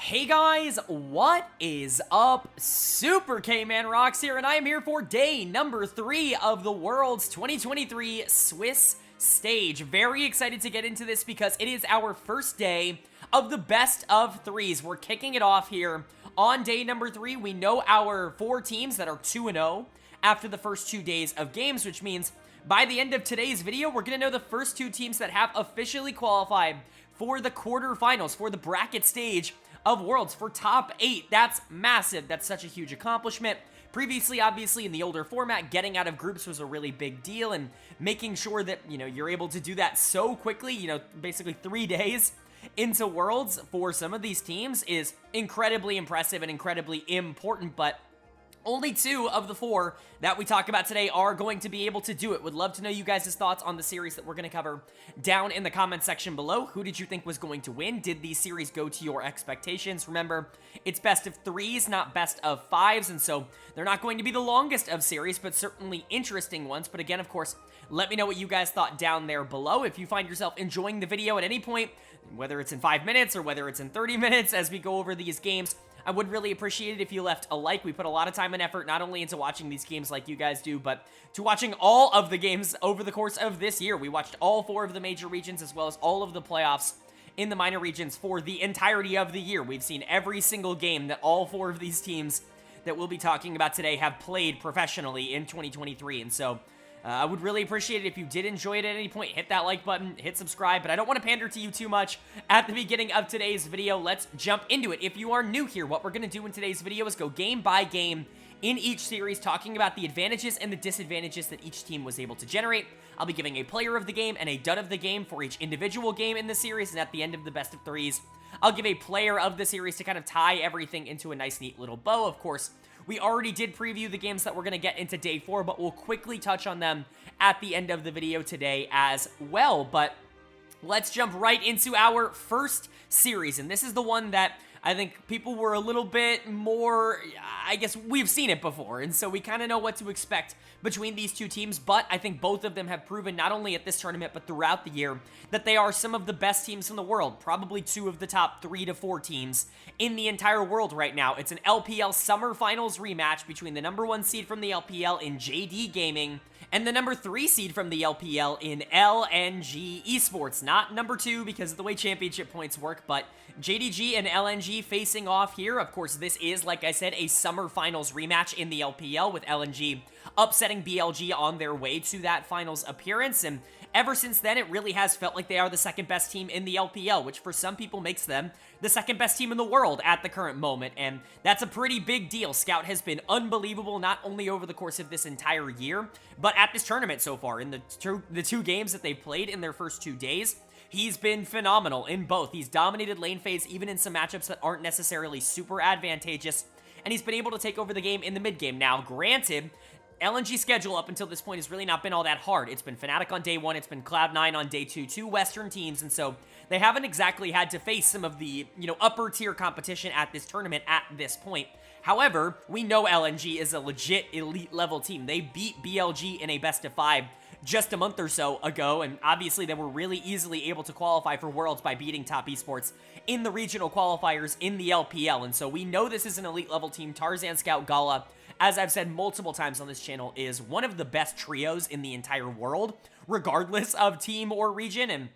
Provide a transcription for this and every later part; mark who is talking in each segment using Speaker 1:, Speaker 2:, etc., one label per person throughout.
Speaker 1: Hey guys, what is up? Super K-Man Rocks here, and I am here for day number 3 of the World's 2023 Swiss stage. Very excited to get into this because it is our first day of the best of threes. We're kicking it off here on day number 3. We know our 4 teams that are 2-0 after the first 2 days of games, which means by the end of today's video, we're going to know the first 2 teams that have officially qualified for the quarterfinals, for the bracket stage of Worlds, for top 8. That's massive. That's such a huge accomplishment. Previously, obviously, in the older format, getting out of groups was a really big deal, and making sure that, you're able to do that so quickly, basically 3 days into Worlds for some of these teams is incredibly impressive and incredibly important, but only 2 of the 4 that we talk about today are going to be able to do it. Would love to know you guys' thoughts on the series that we're going to cover down in the comment section below. Who did you think was going to win? Did these series go to your expectations? Remember, it's best of 3s, not best of 5s, and so they're not going to be the longest of series, but certainly interesting ones. But again, of course, let me know what you guys thought down there below. If you find yourself enjoying the video at any point, whether it's in 5 minutes or whether it's in 30 minutes as we go over these games, I would really appreciate it if you left a like. We put a lot of time and effort not only into watching these games like you guys do, but to watching all of the games over the course of this year. We watched all 4 of the major regions as well as all of the playoffs in the minor regions for the entirety of the year. We've seen every single game that all 4 of these teams that we'll be talking about today have played professionally in 2023, and so I would really appreciate it if you did enjoy it at any point. Hit that like button, hit subscribe, but I don't want to pander to you too much at the beginning of today's video. Let's jump into it. If you are new here, what we're going to do in today's video is go game by game in each series, talking about the advantages and the disadvantages that each team was able to generate. I'll be giving a player of the game and a dud of the game for each individual game in the series, and at the end of the best of 3s, I'll give a player of the series to kind of tie everything into a nice, neat little bow. Of course, we already did preview the games that we're going to get into day 4, but we'll quickly touch on them at the end of the video today as well. But let's jump right into our first series, and this is the one that I think people were a little bit more, I guess we've seen it before, and so we kind of know what to expect between these 2 teams, but I think both of them have proven, not only at this tournament, but throughout the year, that they are some of the best teams in the world, probably 2 of the top 3 to 4 teams in the entire world right now. It's an LPL Summer Finals rematch between the number 1 seed from the LPL in JD Gaming and the number 3 seed from the LPL in LNG Esports. Not number 2 because of the way championship points work, but JDG and LNG facing off here. Of course, this is, like I said, a Summer Finals rematch in the LPL, with LNG upsetting BLG on their way to that finals appearance, and ever since then, it really has felt like they are the second best team in the LPL, which for some people makes them the second best team in the world at the current moment, and that's a pretty big deal. Scout has been unbelievable, not only over the course of this entire year, but at this tournament so far. In the two games that they've played in their first 2 days, he's been phenomenal in both. He's dominated lane phase, even in some matchups that aren't necessarily super advantageous, and he's been able to take over the game in the mid game. Now, granted, LNG's schedule up until this point has really not been all that hard. It's been Fnatic on day 1, it's been Cloud9 on day 2, 2 Western teams, and so they haven't exactly had to face some of the, upper tier competition at this tournament at this point. However, we know LNG is a legit elite level team. They beat BLG in a best of 5 just a month or so ago, and obviously they were really easily able to qualify for Worlds by beating Top Esports in the regional qualifiers in the LPL, and so we know this is an elite level team. Tarzan, Scout, Gala, as I've said multiple times on this channel, is one of the best trios in the entire world, regardless of team or region, and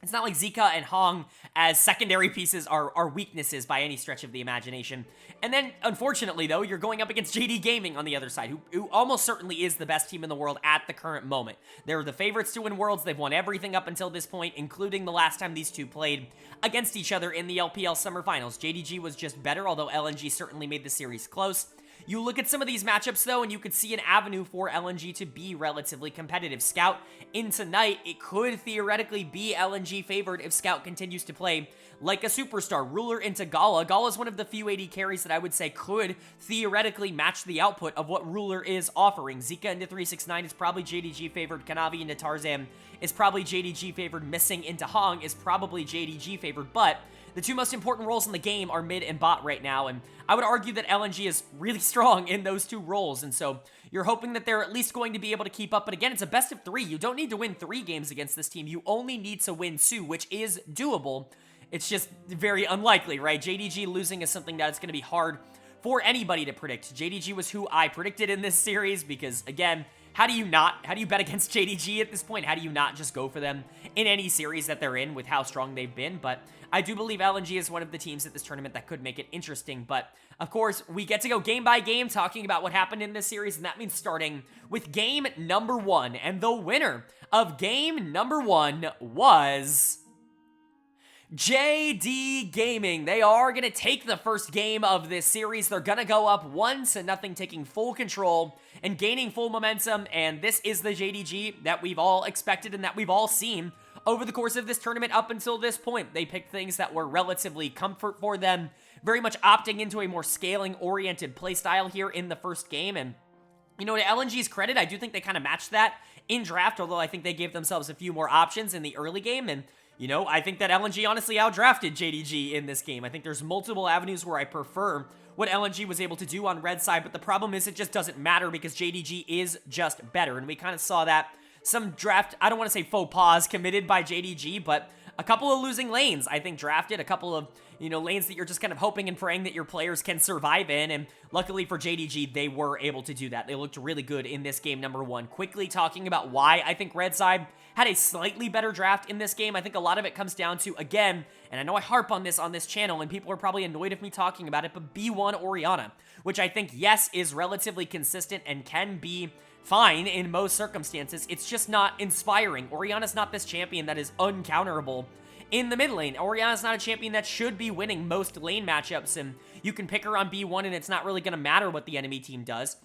Speaker 1: it's not like Zika and Hong as secondary pieces are weaknesses by any stretch of the imagination. And then, unfortunately, though, you're going up against JD Gaming on the other side, who almost certainly is the best team in the world at the current moment. They're the favorites to win Worlds. They've won everything up until this point, including the last time these 2 played against each other in the LPL Summer Finals. JDG was just better, although LNG certainly made the series close. You look at some of these matchups, though, and you could see an avenue for LNG to be relatively competitive. Scout in tonight, it could theoretically be LNG favored if Scout continues to play like a superstar. Ruler into Gala. Gala is one of the few AD carries that I would say could theoretically match the output of what Ruler is offering. Zika into 369 is probably JDG favored. Kanavi into Tarzan is probably JDG favored. Missing into Hong is probably JDG favored, but the 2 most important roles in the game are mid and bot right now, and I would argue that LNG is really strong in those 2 roles, and so you're hoping that they're at least going to be able to keep up. But again, it's a best of 3. You don't need to win 3 games against this team. You only need to win 2, which is doable. it's just very unlikely, right? JDG losing is something that's going to be hard for anybody to predict. JDG was who I predicted in this series because, again, how do you bet against JDG at this point? How do you not just go for them in any series that they're in with how strong they've been? But I do believe LNG is one of the teams at this tournament that could make it interesting. But, of course, we get to go game by game talking about what happened in this series, and that means starting with game number 1. And the winner of game number 1 was JD Gaming. They are going to take the first game of this series. They're going to go up 1-0, taking full control and gaining full momentum, and this is the JDG that we've all expected and that we've all seen over the course of this tournament up until this point. They picked things that were relatively comfort for them, very much opting into a more scaling-oriented playstyle here in the first game, and you know, to LNG's credit, I do think they kind of matched that in draft, although I think they gave themselves a few more options in the early game, and you know, I think that LNG honestly outdrafted JDG in this game. I think there's multiple avenues where I prefer what LNG was able to do on red side, but the problem is it just doesn't matter because JDG is just better, and we kind of saw that some draft, I don't want to say faux pas committed by JDG, but a couple of losing lanes, I think, drafted, a couple of, you know, lanes that you're just kind of hoping and praying that your players can survive in, and luckily for JDG, they were able to do that. They looked really good in this game number 1. Quickly talking about why I think red side had a slightly better draft in this game. I think a lot of it comes down to, again, and I know I harp on this channel, and people are probably annoyed of me talking about it, but B1 Orianna, which I think, yes, is relatively consistent and can be fine in most circumstances. It's just not inspiring. Orianna's not this champion that is uncounterable in the mid lane. Orianna's not a champion that should be winning most lane matchups, and you can pick her on B1 and it's not really going to matter what the enemy team does.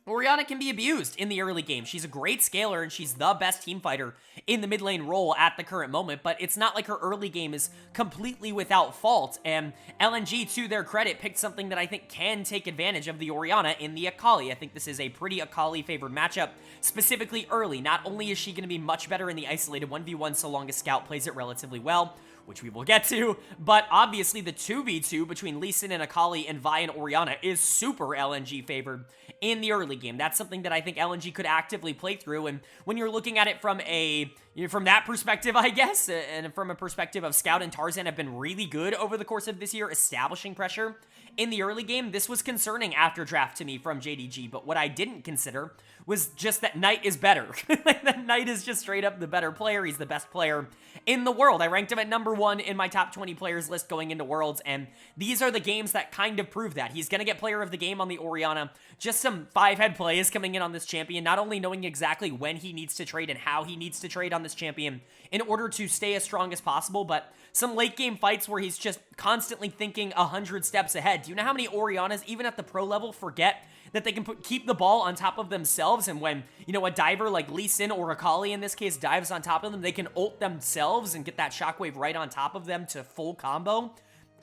Speaker 1: Orianna can be abused in the early game. She's a great scaler, and she's the best team fighter in the mid lane role at the current moment, but it's not like her early game is completely without fault, and LNG, to their credit, picked something that I think can take advantage of the Orianna in the Akali. I think this is a pretty Akali-favored matchup, specifically early. Not only is she going to be much better in the isolated 1v1 so long as Scout plays it relatively well, which we will get to, but obviously the 2v2 between Lee Sin and Akali and Vi and Orianna is super LNG favored in the early game. That's something that I think LNG could actively play through, and when you're looking at it from a, you know, from that perspective, I guess, and from a perspective of Scout and Tarzan have been really good over the course of this year establishing pressure in the early game, this was concerning after draft to me from JDG, but what I didn't consider was just that Knight is better. Like, that Knight is just straight up the better player. He's the best player in the world. I ranked him at number 1 in my top 20 players list going into Worlds, and these are the games that kind of prove that. He's going to get player of the game on the Orianna. Just some 5-head plays coming in on this champion, not only knowing exactly when he needs to trade and how he needs to trade on this champion in order to stay as strong as possible, but some late game fights where he's just constantly thinking 100 steps ahead. Do you know how many Oriannas, even at the pro level, forget that they can keep the ball on top of themselves, and when, you know, a diver like Lee Sin or Akali in this case dives on top of them, they can ult themselves and get that shockwave right on top of them to full combo?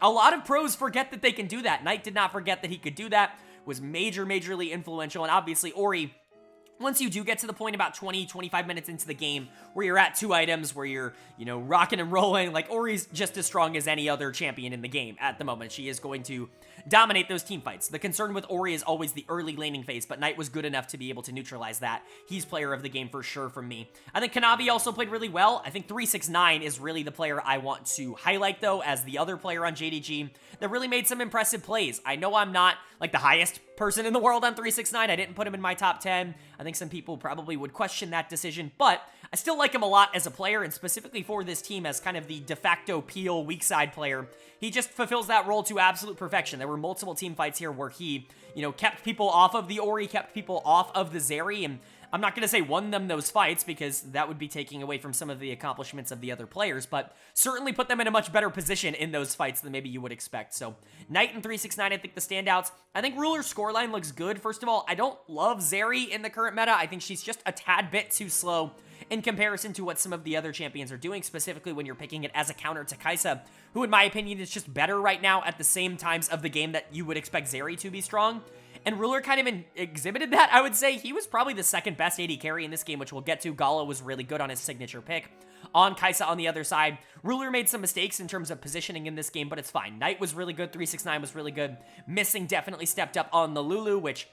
Speaker 1: A lot of pros forget that they can do that. Knight did not forget that he could do that, was majorly influential, and obviously Ori, once you do get to the point about 20-25 minutes into the game where you're at 2 items, where you're, you know, rocking and rolling, like, Ori's just as strong as any other champion in the game at the moment. She is going to dominate those team fights. The concern with Ori is always the early laning phase, but Knight was good enough to be able to neutralize that. He's player of the game for sure from me. I think Kanavi also played really well. I think 369 is really the player I want to highlight, though, as the other player on JDG that really made some impressive plays. I know I'm not, like, the highest person in the world on 369. I didn't put him in my top 10. I think some people probably would question that decision, but I still like him a lot as a player, and specifically for this team as kind of the de facto peel weak side player. He just fulfills that role to absolute perfection. There were multiple team fights here where he, you know, kept people off of the Ori, kept people off of the Zeri, and I'm not going to say won them those fights because that would be taking away from some of the accomplishments of the other players, but certainly put them in a much better position in those fights than maybe you would expect. So Knight and 369, I think the standouts. I think Ruler's scoreline looks good. First of all, I don't love Zeri in the current meta. I think she's just a tad bit too slow in comparison to what some of the other champions are doing, specifically when you're picking it as a counter to Kai'Sa, who in my opinion is just better right now at the same times of the game that you would expect Zeri to be strong. And Ruler kind of exhibited that, I would say. He was probably the second best AD carry in this game, which we'll get to. Gala was really good on his signature pick. On Kai'Sa on the other side, Ruler made some mistakes in terms of positioning in this game, but it's fine. Knight was really good. 369 was really good. Missing definitely stepped up on the Lulu, which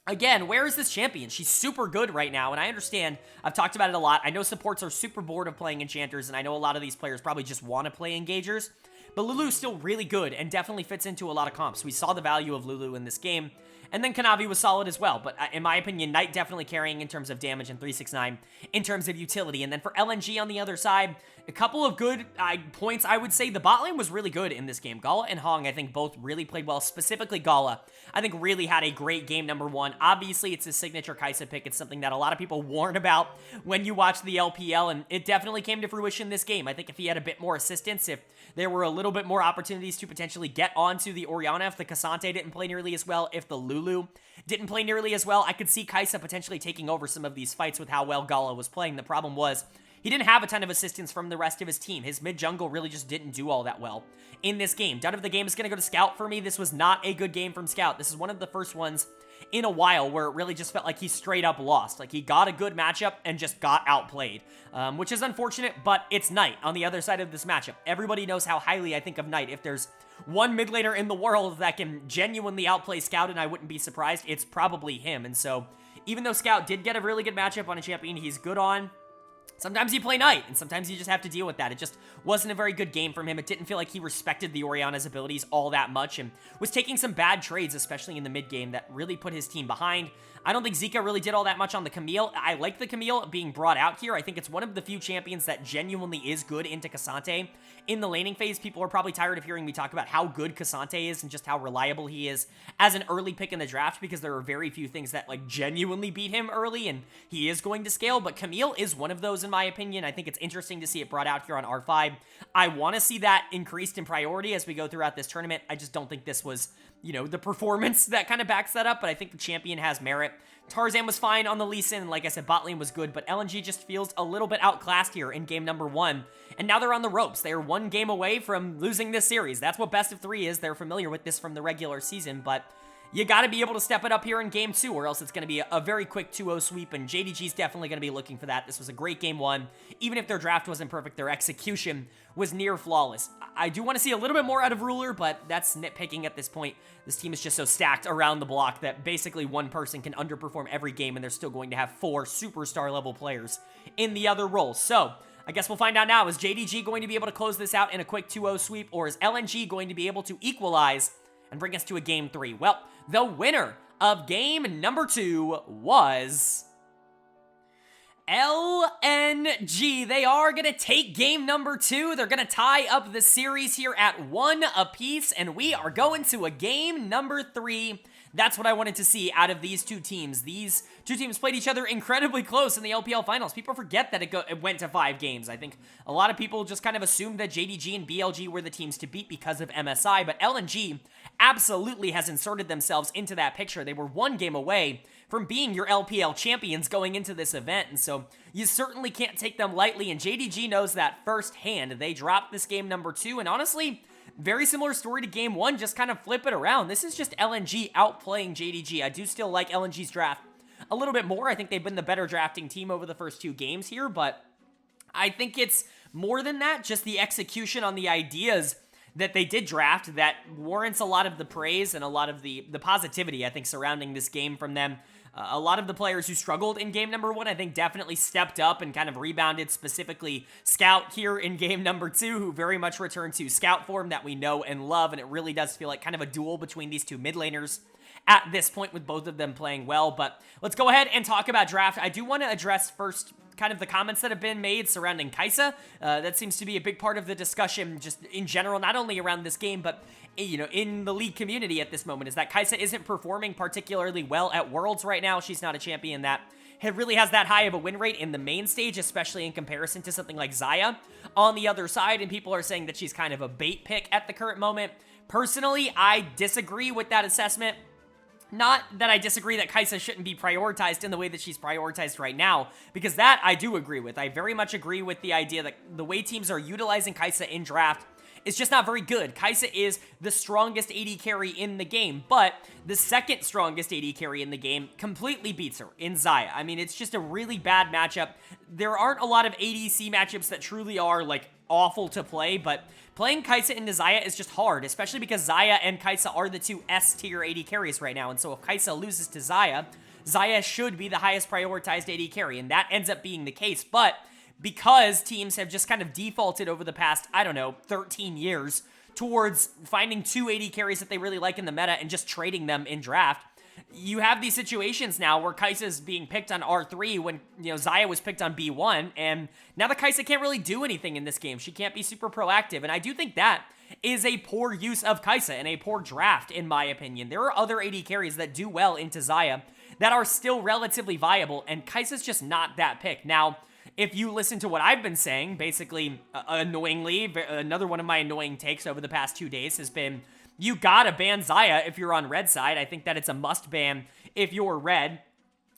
Speaker 1: Again, where is this champion? She's super good right now, and I understand. I've talked about it a lot. I know supports are super bored of playing enchanters, and I know a lot of these players probably just want to play engagers, but Lulu's still really good and definitely fits into a lot of comps. We saw the value of Lulu in this game, and then Kanavi was solid as well, but in my opinion, Knight definitely carrying in terms of damage and 369 in terms of utility. And then for LNG on the other side, a couple of good points, I would say. The bot lane was really good in this game. Gala and Hong, I think, both really played well. Specifically, Gala, I think, really had a great game number one. Obviously, it's his signature Kai'Sa pick. It's something that a lot of people warn about when you watch the LPL, and it definitely came to fruition this game. I think if he had a bit more assistance, if there were a little bit more opportunities to potentially get onto the Orianna, if the Cassante didn't play nearly as well, if the Lulu didn't play nearly as well, I could see Kai'Sa potentially taking over some of these fights with how well Gala was playing. The problem was, he didn't have a ton of assistance from the rest of his team. His mid-jungle really just didn't do all that well in this game. Done of the game is going to go to Scout for me. This was not a good game from Scout. This is one of the first ones in a while where it really just felt like he straight up lost. Like, he got a good matchup and just got outplayed, which is unfortunate, but it's Knight on the other side of this matchup. Everybody knows how highly I think of Knight. If there's one mid laner in the world that can genuinely outplay Scout, and I wouldn't be surprised, it's probably him. And so, even though Scout did get a really good matchup on a champion he's good on, sometimes you play Knight, and sometimes you just have to deal with that. It just wasn't a very good game from him. It didn't feel like he respected the Orianna's abilities all that much, and was taking some bad trades, especially in the mid game, that really put his team behind. I don't think Zika really did all that much on the Camille. I like the Camille being brought out here. I think it's one of the few champions that genuinely is good into Cassante. In the laning phase, people are probably tired of hearing me talk about how good Cassante is and just how reliable he is as an early pick in the draft, because there are very few things that like genuinely beat him early, and he is going to scale, but Camille is one of those in my opinion. I think it's interesting to see it brought out here on R5. I want to see that increased in priority as we go throughout this tournament. I just don't think this was, you know, the performance that kind of backs that up, but I think the champion has merit. Tarzan was fine on the Lee Sin, and like I said, bot lane was good, but LNG just feels a little bit outclassed here in game number one, and now they're on the ropes. They are one game away from losing this series. That's what best of three is. They're familiar with this from the regular season, but you got to be able to step it up here in game two, or else it's going to be a very quick 2-0 sweep, and JDG's definitely going to be looking for that. This was a great game one. Even if their draft wasn't perfect, their execution was near flawless. I do want to see a little bit more out of Ruler, but that's nitpicking at this point. This team is just so stacked around the block that basically one person can underperform every game, and they're still going to have 4 superstar level players in the other roles. So I guess we'll find out now. Is JDG going to be able to close this out in a quick 2-0 sweep, or is LNG going to be able to equalize and bring us to a game 3? Well, the winner of game number 2 was LNG. They are going to take game number 2. They're going to tie up the series here at 1 apiece, and we are going to a game number 3. That's what I wanted to see out of these two teams. These two teams played each other incredibly close in the LPL finals. People forget that it went to 5 games. I think a lot of people just kind of assumed that JDG and BLG were the teams to beat because of MSI, but LNG absolutely has inserted themselves into that picture. They were 1 game away from being your LPL champions going into this event, and so you certainly can't take them lightly, and JDG knows that firsthand. They dropped this game number 2, and honestly, very similar story to game 1, just kind of flip it around. This is just LNG outplaying JDG. I do still like LNG's draft a little bit more. I think they've been the better drafting team over the first 2 games here, but I think it's more than that, just the execution on the ideas that they did draft that warrants a lot of the praise and a lot of the positivity, I think, surrounding this game from them. A lot of the players who struggled in game number 1, I think, definitely stepped up and kind of rebounded, specifically Scout here in game number 2, who very much returned to Scout form that we know and love, and it really does feel like kind of a duel between these 2 mid laners at this point, with both of them playing well. But let's go ahead and talk about draft. I do want to address first kind of the comments that have been made surrounding Kai'Sa. That seems to be a big part of the discussion just in general, not only around this game, but you know, in the league community at this moment, is that Kai'Sa isn't performing particularly well at Worlds right now. She's not a champion that really has that high of a win rate in the main stage, especially in comparison to something like Xayah on the other side, and people are saying that she's kind of a bait pick at the current moment. Personally, I disagree with that assessment. Not that I disagree that Kai'Sa shouldn't be prioritized in the way that she's prioritized right now, because that I do agree with. I very much agree with the idea that the way teams are utilizing Kai'Sa in draft is just not very good. Kai'Sa is the strongest AD carry in the game, but the second strongest AD carry in the game completely beats her in Xayah. I mean, it's just a really bad matchup. There aren't a lot of ADC matchups that truly are, like, awful to play, but playing Kai'Sa into Xayah is just hard, especially because Xayah and Kai'Sa are the two S-tier AD carries right now, and so if Kai'Sa loses to Xayah, Xayah should be the highest prioritized AD carry, and that ends up being the case, but because teams have just kind of defaulted over the past, I don't know, 13 years towards finding two AD carries that they really like in the meta and just trading them in draft, you have these situations now where Kai'Sa's being picked on R3 when, you know, Xayah was picked on B1, and now the Kai'Sa can't really do anything in this game. She can't be super proactive, and I do think that is a poor use of Kai'Sa and a poor draft, in my opinion. There are other AD carries that do well into Xayah that are still relatively viable, and Kai'Sa's just not that pick. Now, if you listen to what I've been saying, basically, annoyingly, another one of my annoying takes over the past 2 days has been, you gotta ban Xayah if you're on red side. I think that it's a must ban if you're red.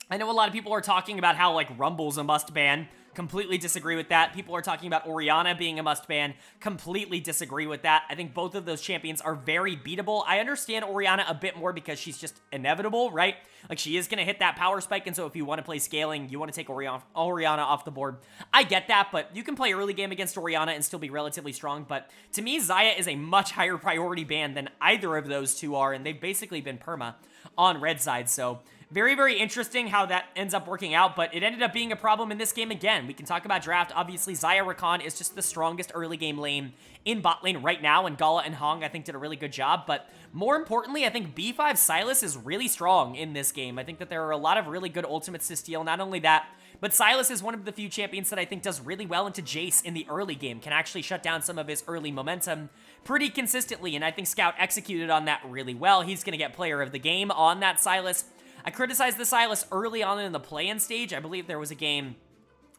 Speaker 1: I know a lot of people are talking about how, like, Rumble's a must ban. Completely disagree with that. People are talking about Orianna being a must ban. Completely disagree with that. I think both of those champions are very beatable. I understand Orianna a bit more because she's just inevitable, right? Like, she is going to hit that power spike, and so if you want to play scaling, you want to take Orianna off the board. I get that, but you can play early game against Orianna and still be relatively strong, but to me, Xayah is a much higher priority ban than either of those two are, and they've basically been perma on red side, so very, very interesting how that ends up working out, but it ended up being a problem in this game again. We can talk about draft. Obviously, Xayah Rakan is just the strongest early game lane in bot lane right now, and Gala and Hong, I think, did a really good job, but more importantly, I think B5 Sylas is really strong in this game. I think that there are a lot of really good ultimates to steal. Not only that, but Sylas is one of the few champions that I think does really well into Jace in the early game, can actually shut down some of his early momentum pretty consistently, and I think Scout executed on that really well. He's going to get player of the game on that Sylas. I criticized the Sylas early on in the play-in stage. I believe there was a game,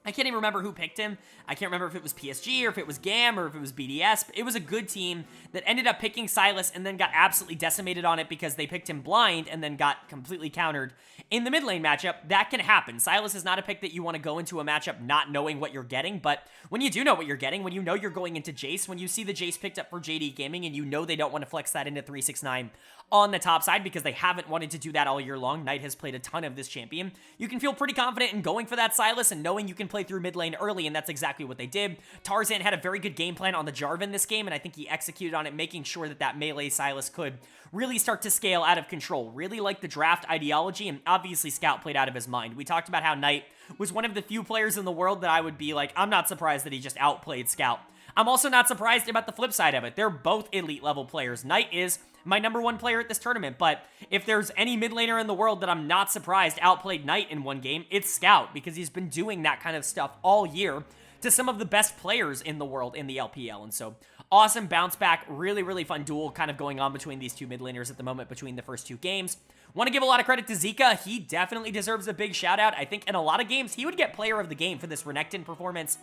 Speaker 1: I can't even remember who picked him. I can't remember if it was PSG or if it was GAM or if it was BDS, but it was a good team that ended up picking Sylas and then got absolutely decimated on it because they picked him blind and then got completely countered in the mid lane matchup. That can happen. Sylas is not a pick that you want to go into a matchup not knowing what you're getting, but when you do know what you're getting, when you know you're going into Jace, when you see the Jace picked up for JD Gaming and you know they don't want to flex that into 369 on the top side because they haven't wanted to do that all year long. Knight has played a ton of this champion. You can feel pretty confident in going for that Sylas and knowing you can play through mid lane early, and that's exactly what they did. Tarzan had a very good game plan on the Jarvan this game, and I think he executed on it, making sure that that melee Sylas could really start to scale out of control. Really like the draft ideology, and obviously Scout played out of his mind. We talked about how Knight was one of the few players in the world that I would be like, I'm not surprised that he just outplayed Scout. I'm also not surprised about the flip side of it. They're both elite level players. Knight is my #1 player at this tournament, but if there's any mid laner in the world that I'm not surprised outplayed Knight in one game, it's Scout, because he's been doing that kind of stuff all year to some of the best players in the world in the LPL, and so awesome bounce back, really, really fun duel kind of going on between these two mid laners at the moment between the first two games. Want to give a lot of credit to Zika. He definitely deserves a big shout out. I think in a lot of games, he would get player of the game for this Renekton performance.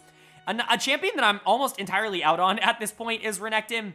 Speaker 1: A champion that I'm almost entirely out on at this point is Renekton.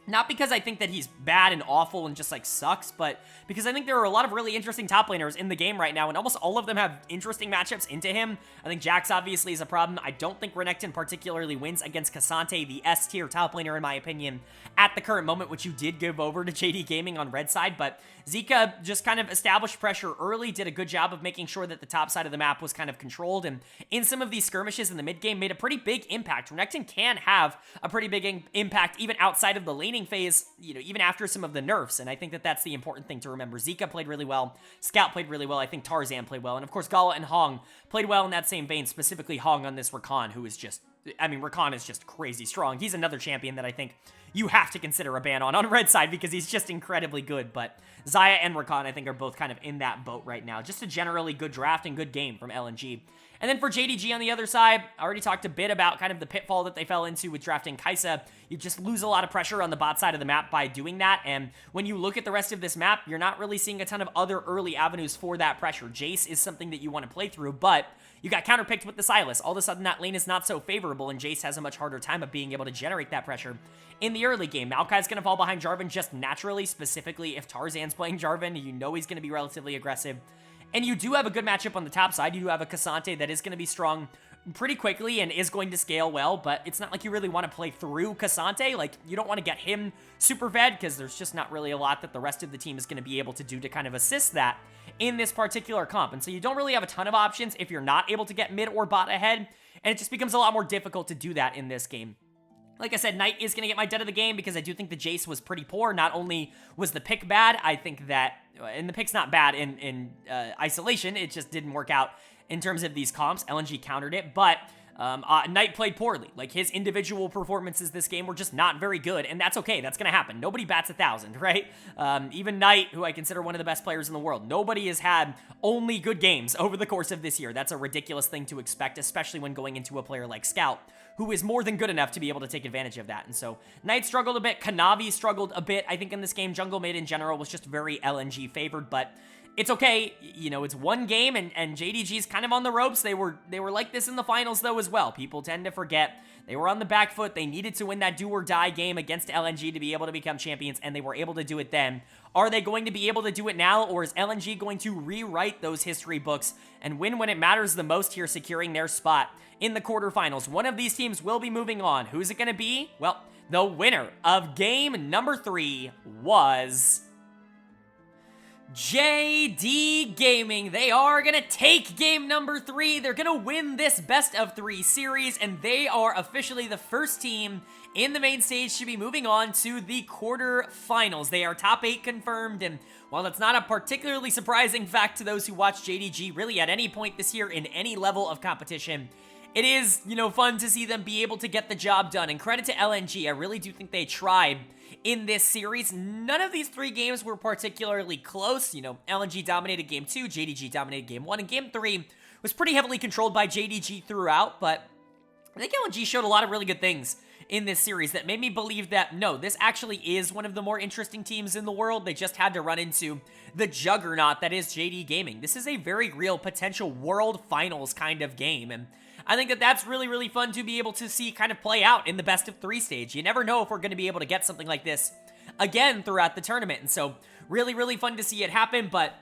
Speaker 1: Not because I think that he's bad and awful and just, like, sucks, but because I think there are a lot of really interesting top laners in the game right now, and almost all of them have interesting matchups into him. I think Jax obviously is a problem. I don't think Renekton particularly wins against Cassante, the S-tier top laner, in my opinion, at the current moment, which you did give over to JD Gaming on red side, but Zika just kind of established pressure early, did a good job of making sure that the top side of the map was kind of controlled, and in some of these skirmishes in the mid game made a pretty big impact. Renekton can have a pretty big impact even outside of the laning phase, you know, even after some of the nerfs, and I think that that's the important thing to remember. Zika played really well, Scout played really well, I think Tarzan played well, and of course Gala and Hong played well in that same vein, specifically Hong on this Rakan, who is just, I mean, Rakan is just crazy strong. He's another champion that I think you have to consider a ban on red side because he's just incredibly good, but Xayah and Rakan I think are both kind of in that boat right now. Just a generally good draft and good game from LNG. And then for JDG on the other side, I already talked a bit about kind of the pitfall that they fell into with drafting Kai'Sa. You just lose a lot of pressure on the bot side of the map by doing that, and when you look at the rest of this map, you're not really seeing a ton of other early avenues for that pressure. Jace is something that you want to play through, but you got counterpicked with the Sylas. All of a sudden, that lane is not so favorable, and Jace has a much harder time of being able to generate that pressure in the early game. Maokai's going to fall behind Jarvan just naturally, specifically if Tarzan's playing Jarvan. You know he's going to be relatively aggressive. And you do have a good matchup on the top side. You do have a Cassante that is going to be strong pretty quickly and is going to scale well, but it's not like you really want to play through Cassante. Like, you don't want to get him super fed because there's just not really a lot that the rest of the team is going to be able to do to kind of assist that in this particular comp. And so you don't really have a ton of options if you're not able to get mid or bot ahead, and it just becomes a lot more difficult to do that in this game. Like I said, Knight is going to get my dead of the game because I do think the Jace was pretty poor. Not only was the pick bad, I think that, and the pick's not bad in isolation, it just didn't work out in terms of these comps. LNG countered it, but Knight played poorly. Like, his individual performances this game were just not very good, and that's okay. That's going to happen. Nobody bats 1,000, right? Even Knight, who I consider one of the best players in the world, nobody has had only good games over the course of this year. That's a ridiculous thing to expect, especially when going into a player like Scout, who is more than good enough to be able to take advantage of that. And so Knight struggled a bit. Kanavi struggled a bit. I think in this game, jungle mid in general was just very LNG favored, but it's okay. You know, it's one game, and JDG's kind of on the ropes. They were like this in the finals, though, as well. People tend to forget they were on the back foot. They needed to win that do-or-die game against LNG to be able to become champions, and they were able to do it then. Are they going to be able to do it now, or is LNG going to rewrite those history books and win when it matters the most here, securing their spot in the quarterfinals? One of these teams will be moving on. Who's it going to be? Well, the winner of game number 3 was JD Gaming. They are going to take game number 3. They're going to win this best of 3 series, and they are officially the first team in the main stage to be moving on to the quarterfinals. They are top 8 confirmed, and while that's not a particularly surprising fact to those who watch JDG really at any point this year in any level of competition, it is, you know, fun to see them be able to get the job done. And credit to LNG, I really do think they tried in this series. None of these 3 games were particularly close. You know, LNG dominated game 2, JDG dominated game 1, and game 3 was pretty heavily controlled by JDG throughout, but I think LNG showed a lot of really good things in this series that made me believe that, no, this actually is one of the more interesting teams in the world. They just had to run into the juggernaut that is JD Gaming. This is a very real potential world finals kind of game, and I think that that's really, really fun to be able to see kind of play out in the best of 3 stage. You never know if we're going to be able to get something like this again throughout the tournament, and so really, really fun to see it happen. But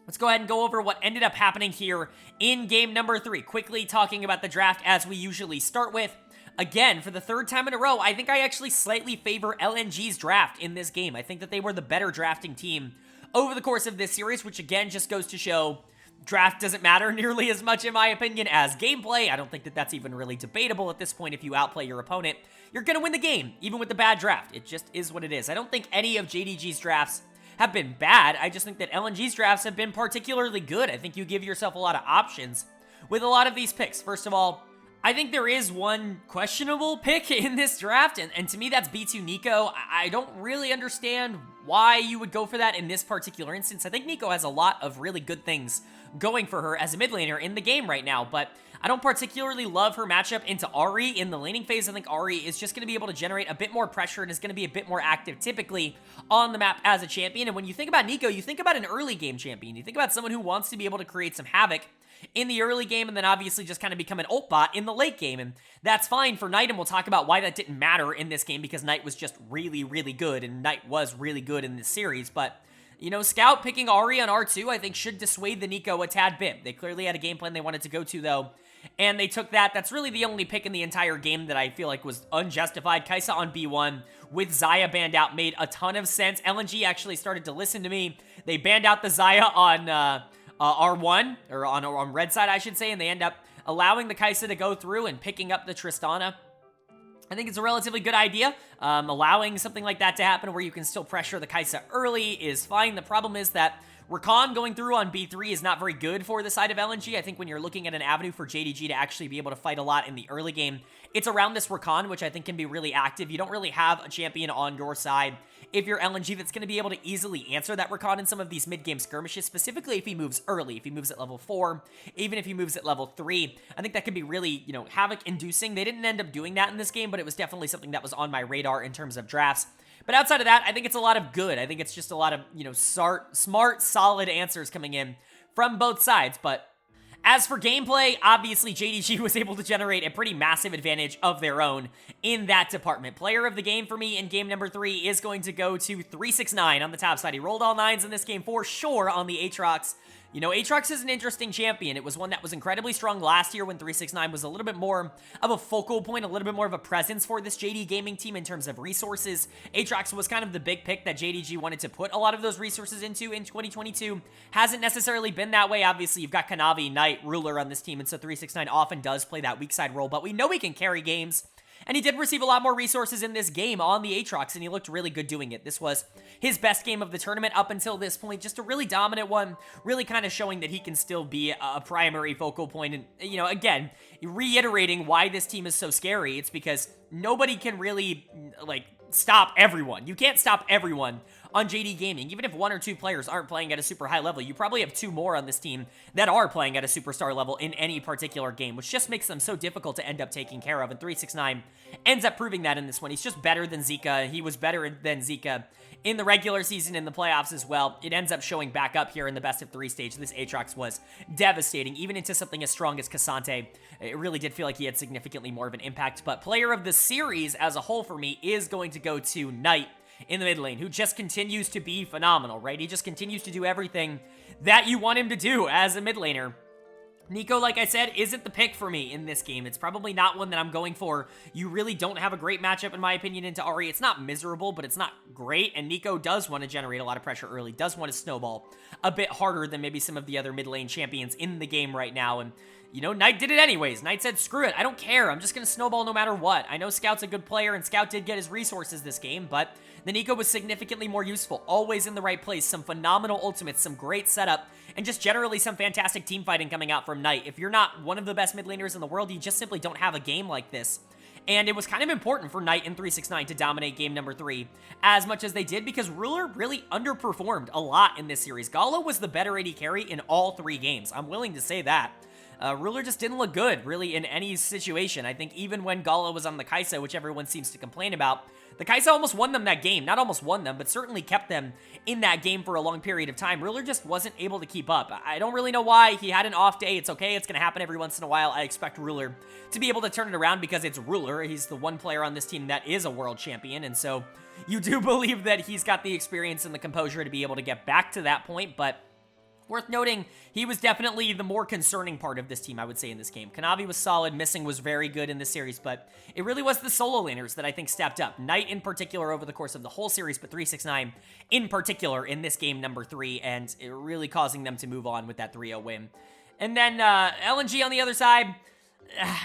Speaker 1: let's go ahead and go over what ended up happening here in game number 3. Quickly talking about the draft as we usually start with. Again, for the 3rd time in a row, I think I actually slightly favor LNG's draft in this game. I think that they were the better drafting team over the course of this series, which again just goes to show draft doesn't matter nearly as much, in my opinion, as gameplay. I don't think that that's even really debatable at this point. If you outplay your opponent, you're going to win the game, even with the bad draft. It just is what it is. I don't think any of JDG's drafts have been bad. I just think that LNG's drafts have been particularly good. I think you give yourself a lot of options with a lot of these picks. First of all, I think there is one questionable pick in this draft, and to me that's B2 Nico. I don't really understand why you would go for that in this particular instance. I think Nico has a lot of really good things going for her as a mid laner in the game right now, but I don't particularly love her matchup into Ahri in the laning phase. I think Ahri is just going to be able to generate a bit more pressure and is going to be a bit more active typically on the map as a champion. And when you think about Nico, you think about an early game champion. You think about someone who wants to be able to create some havoc in the early game and then obviously just kind of become an ult bot in the late game. And that's fine for Knight, and we'll talk about why that didn't matter in this game because Knight was just really, really good, and Knight was really good in this series. But you know, Scout picking Ahri on R2, I think, should dissuade the Nico a tad bit. They clearly had a game plan they wanted to go to, though, and they took that. That's really the only pick in the entire game that I feel like was unjustified. Kai'Sa on B1 with Xayah banned out made a ton of sense. LNG actually started to listen to me. They banned out the Xayah on R1, or on red side, I should say, and they end up allowing the Kai'Sa to go through and picking up the Tristana. I think it's a relatively good idea. Allowing something like that to happen where you can still pressure the Kai'Sa early is fine. The problem is that Rakan going through on B3 is not very good for the side of LNG. I think when you're looking at an avenue for JDG to actually be able to fight a lot in the early game, it's around this Rakan, which I think can be really active. You don't really have a champion on your side if you're LNG that's going to be able to easily answer that Rakan in some of these mid-game skirmishes, specifically if he moves early, if he moves at level 4, even if he moves at level 3. I think that could be really, you know, havoc-inducing. They didn't end up doing that in this game, but it was definitely something that was on my radar in terms of drafts. But outside of that, I think it's a lot of good. I think it's just a lot of, you know, smart, solid answers coming in from both sides. But as for gameplay, obviously JDG was able to generate a pretty massive advantage of their own in that department. Player of the game for me in game number 3 is going to go to 369 on the top side. He rolled all 9s in this game for sure on the Aatrox. You know, Aatrox is an interesting champion. It was one that was incredibly strong last year when 369 was a little bit more of a focal point, a little bit more of a presence for this JD Gaming team in terms of resources. Aatrox was kind of the big pick that JDG wanted to put a lot of those resources into in 2022. Hasn't necessarily been that way. Obviously, you've got Kanavi, Knight, Ruler on this team, and so 369 often does play that weak side role, but we know he can carry games. And he did receive a lot more resources in this game on the Aatrox, and he looked really good doing it. This was his best game of the tournament up until this point. Just a really dominant one, really kind of showing that he can still be a primary focal point. And, you know, again, reiterating why this team is so scary. It's because nobody can really, like, stop everyone. You can't stop everyone on JD Gaming. Even if 1 or 2 players aren't playing at a super high level, you probably have 2 more on this team that are playing at a superstar level in any particular game, which just makes them so difficult to end up taking care of. And 369 ends up proving that in this one. He's just better than Zika. He was better than Zika in the regular season, in the playoffs as well. It ends up showing back up here in the best of 3 stage. This Aatrox was devastating, even into something as strong as Cassante. It really did feel like he had significantly more of an impact. But player of the series as a whole for me is going to go to Knight in the mid lane, who just continues to be phenomenal, right? He just continues to do everything that you want him to do as a mid laner. Nico, like I said, isn't the pick for me in this game. It's probably not one that I'm going for. You really don't have a great matchup, in my opinion, into Ahri. It's not miserable, but it's not great, and Nico does want to generate a lot of pressure early, does want to snowball a bit harder than maybe some of the other mid lane champions in the game right now, and you know, Knight did it anyways. Knight said, screw it, I don't care. I'm just going to snowball no matter what. I know Scout's a good player, and Scout did get his resources this game, but the Nico was significantly more useful. Always in the right place. Some phenomenal ultimates, some great setup, and just generally some fantastic team fighting coming out from Knight. If you're not one of the best mid laners in the world, you just simply don't have a game like this. And it was kind of important for Knight in 369 to dominate game number 3 as much as they did, because Ruler really underperformed a lot in this series. Gala was the better AD carry in all 3 games. I'm willing to say that. Ruler just didn't look good, really, in any situation. I think even when Gala was on the Kai'Sa, which everyone seems to complain about, the Kai'Sa almost won them that game. Not almost won them, but certainly kept them in that game for a long period of time. Ruler just wasn't able to keep up. I don't really know why. He had an off day. It's okay. It's going to happen every once in a while. I expect Ruler to be able to turn it around because it's Ruler. He's the one player on this team that is a world champion, and so you do believe that he's got the experience and the composure to be able to get back to that point, but worth noting, he was definitely the more concerning part of this team, I would say, in this game. Kanavi was solid, Missing was very good in this series, but it really was the solo laners that I think stepped up. Knight in particular over the course of the whole series, but 369 in particular in this game number 3, and it really causing them to move on with that 3-0 win. And then LNG on the other side,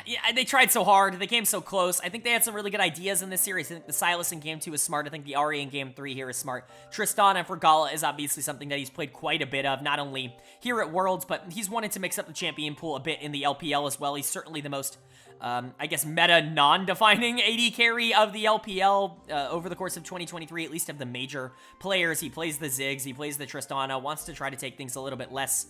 Speaker 1: yeah, they tried so hard. They came so close. I think they had some really good ideas in this series. I think the Sylas in Game 2 is smart. I think the Ahri in Game 3 here is smart. Tristana for Gala is obviously something that he's played quite a bit of, not only here at Worlds, but he's wanted to mix up the champion pool a bit in the LPL as well. He's certainly the most, I guess, meta non-defining AD carry of the LPL over the course of 2023, at least of the major players. He plays the Ziggs, he plays the Tristana, wants to try to take things a little bit less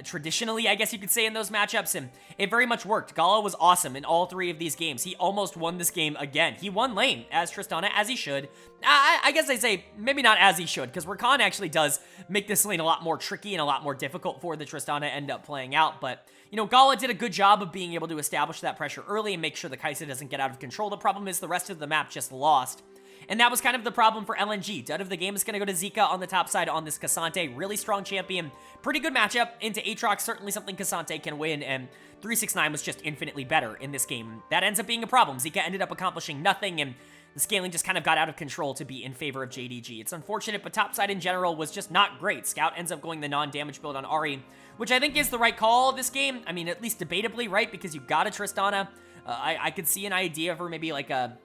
Speaker 1: traditionally, I guess you could say, in those matchups, and it very much worked. Gala was awesome in all 3 of these games. He almost won this game again. He won lane as Tristana, as he should. I guess I say maybe not as he should, because Rakan actually does make this lane a lot more tricky and a lot more difficult for the Tristana to end up playing out, but you know, Gala did a good job of being able to establish that pressure early and make sure the Kai'Sa doesn't get out of control. The problem is the rest of the map just lost. And that was kind of the problem for LNG. Dud of the game is going to go to Zika on the top side on this Cassante. Really strong champion. Pretty good matchup into Aatrox. Certainly something Cassante can win. And 369 was just infinitely better in this game. That ends up being a problem. Zika ended up accomplishing nothing, and the scaling just kind of got out of control to be in favor of JDG. It's unfortunate, but top side in general was just not great. Scout ends up going the non-damage build on Ahri, which I think is the right call this game. I mean, at least debatably, right? Because you've got a Tristana. I could see an idea for maybe like a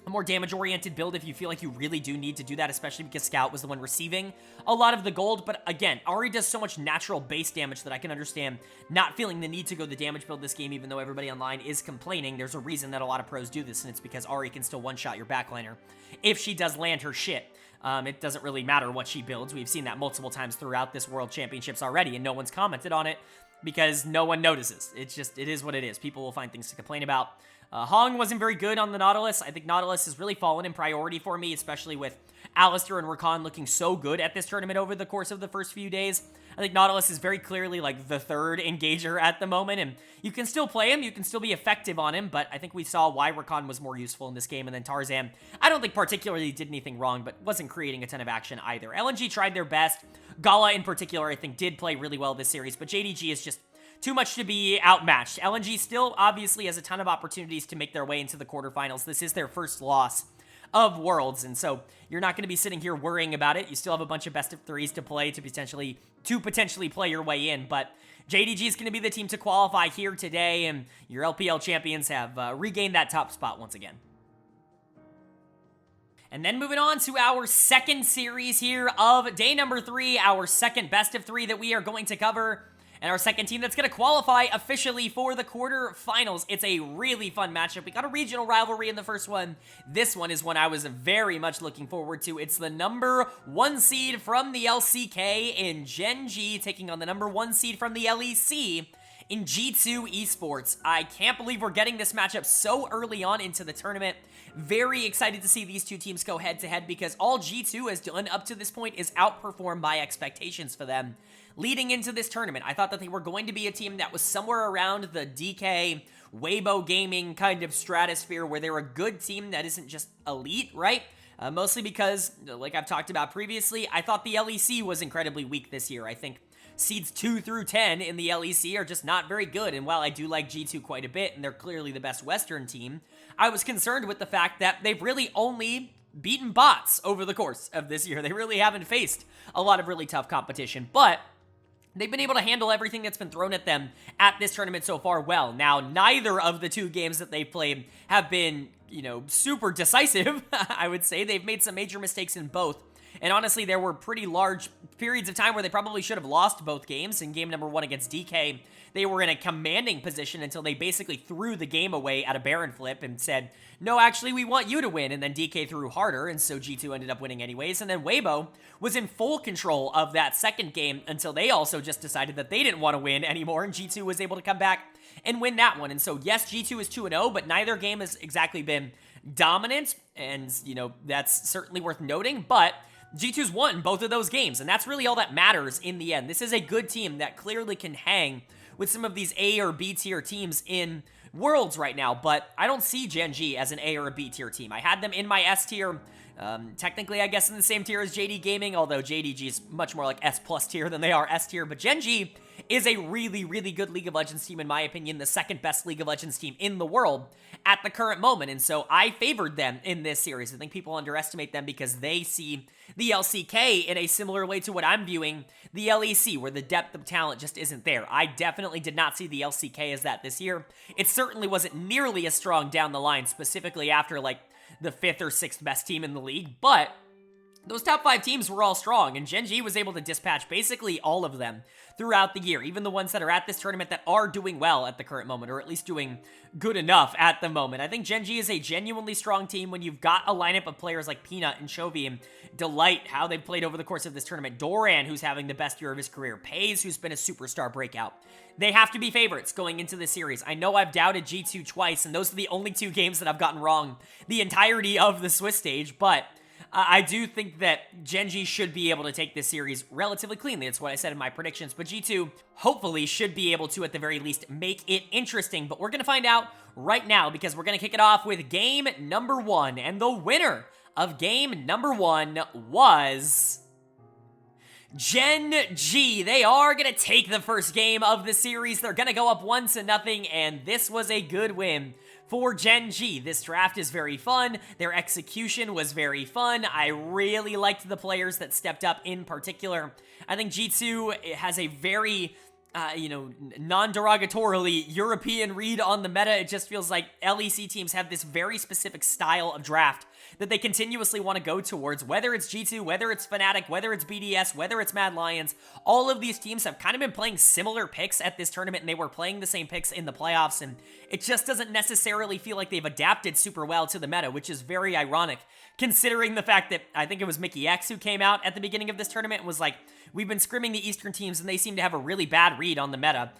Speaker 1: more damage-oriented build if you feel like you really do need to do that, especially because Scout was the one receiving a lot of the gold. But again, Ahri does so much natural base damage that I can understand not feeling the need to go the damage build this game, even though everybody online is complaining. There's a reason that a lot of pros do this, and it's because Ahri can still one-shot your backliner if she does land her shit. It doesn't really matter what she builds. We've seen that multiple times throughout this World Championships already, and no one's commented on it because no one notices. It is what it is. People will find things to complain about. Hong wasn't very good on the Nautilus. I think Nautilus has really fallen in priority for me, especially with Alistair and Rakan looking so good at this tournament over the course of the first few days. I think Nautilus is very clearly like the third engager at the moment, and you can still play him, you can still be effective on him, but I think we saw why Rakan was more useful in this game, and then Tarzan, I don't think particularly did anything wrong, but wasn't creating a ton of action either. LNG tried their best. Gala in particular, I think, did play really well this series, but JDG is just too much to be outmatched. LNG still obviously has a ton of opportunities to make their way into the quarterfinals. This is their first loss of Worlds, and so you're not going to be sitting here worrying about it. You still have a bunch of best of threes to play to potentially play your way in, but JDG is going to be the team to qualify here today, and your LPL champions have regained that top spot once again. And then moving on to our second series here of day number 3, our second best of 3 that we are going to cover, and our second team that's going to qualify officially for the quarterfinals. It's a really fun matchup. We got a regional rivalry in the first one. This one is one I was very much looking forward to. It's the number 1 seed from the LCK in Gen.G taking on the number 1 seed from the LEC in G2 Esports. I can't believe we're getting this matchup so early on into the tournament. Very excited to see these two teams go head-to-head because all G2 has done up to this point is outperform my expectations for them. Leading into this tournament, I thought that they were going to be a team that was somewhere around the DK, Weibo Gaming kind of stratosphere where they're a good team that isn't just elite, right? Mostly because, like I've talked about previously, I thought the LEC was incredibly weak this year. I think seeds 2 through 10 in the LEC are just not very good, and while I do like G2 quite a bit, and they're clearly the best Western team, I was concerned with the fact that they've really only beaten bots over the course of this year. They really haven't faced a lot of really tough competition, but they've been able to handle everything that's been thrown at them at this tournament so far well. Now, neither of the 2 games that they've played have been, super decisive, I would say. They've made some major mistakes in both. And honestly, there were pretty large periods of time where they probably should have lost both games. In game number 1 against DK, they were in a commanding position until they basically threw the game away at a Baron flip and said, no, actually, we want you to win. And then DK threw harder, and so G2 ended up winning anyways. And then Weibo was in full control of that second game until they also just decided that they didn't want to win anymore, and G2 was able to come back and win that one. And so, yes, G2 is 2-0, but neither game has exactly been dominant, and, that's certainly worth noting, but G2's won both of those games, and that's really all that matters in the end. This is a good team that clearly can hang with some of these A or B tier teams in Worlds right now, but I don't see Gen.G as an A or a B tier team. I had them in my S tier, technically I guess in the same tier as JD Gaming, although JDG is much more like S plus tier than they are S tier, but Gen.G is a really, really good League of Legends team, in my opinion, the second best League of Legends team in the world at the current moment, and so I favored them in this series. I think people underestimate them because they see the LCK in a similar way to what I'm viewing the LEC, where the depth of talent just isn't there. I definitely did not see the LCK as that this year. It certainly wasn't nearly as strong down the line, specifically after, like, the 5th or 6th best team in the league, but those top 5 teams were all strong, and Gen.G was able to dispatch basically all of them throughout the year, even the ones that are at this tournament that are doing well at the current moment, or at least doing good enough at the moment. I think Gen.G is a genuinely strong team when you've got a lineup of players like Peanut and Chovy and Delight, how they've played over the course of this tournament, Doran, who's having the best year of his career, Pays, who's been a superstar breakout. They have to be favorites going into this series. I know I've doubted G2 twice, and those are the only 2 games that I've gotten wrong the entirety of the Swiss stage, but I do think that Gen.G should be able to take this series relatively cleanly. That's what I said in my predictions. But G2 hopefully should be able to, at the very least, make it interesting. But we're going to find out right now because we're going to kick it off with game number 1. And the winner of game number 1 was Gen.G. They are going to take the first game of the series. They're going to go up 1-0, and this was a good win for Gen.G. This draft is very fun. Their execution was very fun. I really liked the players that stepped up in particular. I think G2 has a very non-derogatorily European read on the meta. It just feels like LEC teams have this very specific style of draft that they continuously want to go towards, whether it's G2, whether it's Fnatic, whether it's BDS, whether it's Mad Lions. All of these teams have kind of been playing similar picks at this tournament, and they were playing the same picks in the playoffs, and it just doesn't necessarily feel like they've adapted super well to the meta, which is very ironic, considering the fact that I think it was Mickey X who came out at the beginning of this tournament and was like, we've been scrimming the Eastern teams, and they seem to have a really bad read on the meta.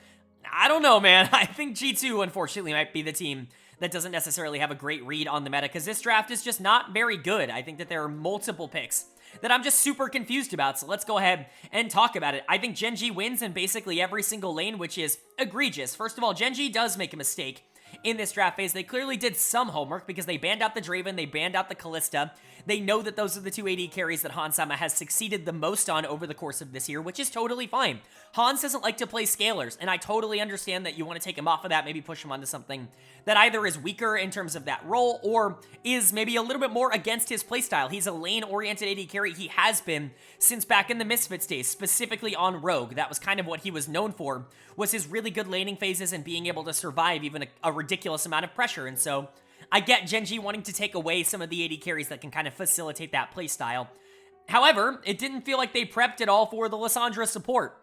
Speaker 1: I don't know, man. I think G2, unfortunately, might be the team that doesn't necessarily have a great read on the meta, because this draft is just not very good. I think that there are multiple picks that I'm just super confused about, so let's go ahead and talk about it. I think Gen.G wins in basically every single lane, which is egregious. First of all, Gen.G does make a mistake in this draft phase. They clearly did some homework because they banned out the Draven, they banned out the Kalista. They know that those are the two AD carries that Hansama has succeeded the most on over the course of this year, which is totally fine. Hans doesn't like to play scalers, and I totally understand that you want to take him off of that, maybe push him onto something that either is weaker in terms of that role or is maybe a little bit more against his playstyle. He's a lane-oriented AD carry. He has been since back in the Misfits days, specifically on Rogue. That was kind of what he was known for, was his really good laning phases and being able to survive even a ridiculous amount of pressure. And so I get Gen.G wanting to take away some of the AD carries that can kind of facilitate that playstyle. However, it didn't feel like they prepped at all for the Lissandra support,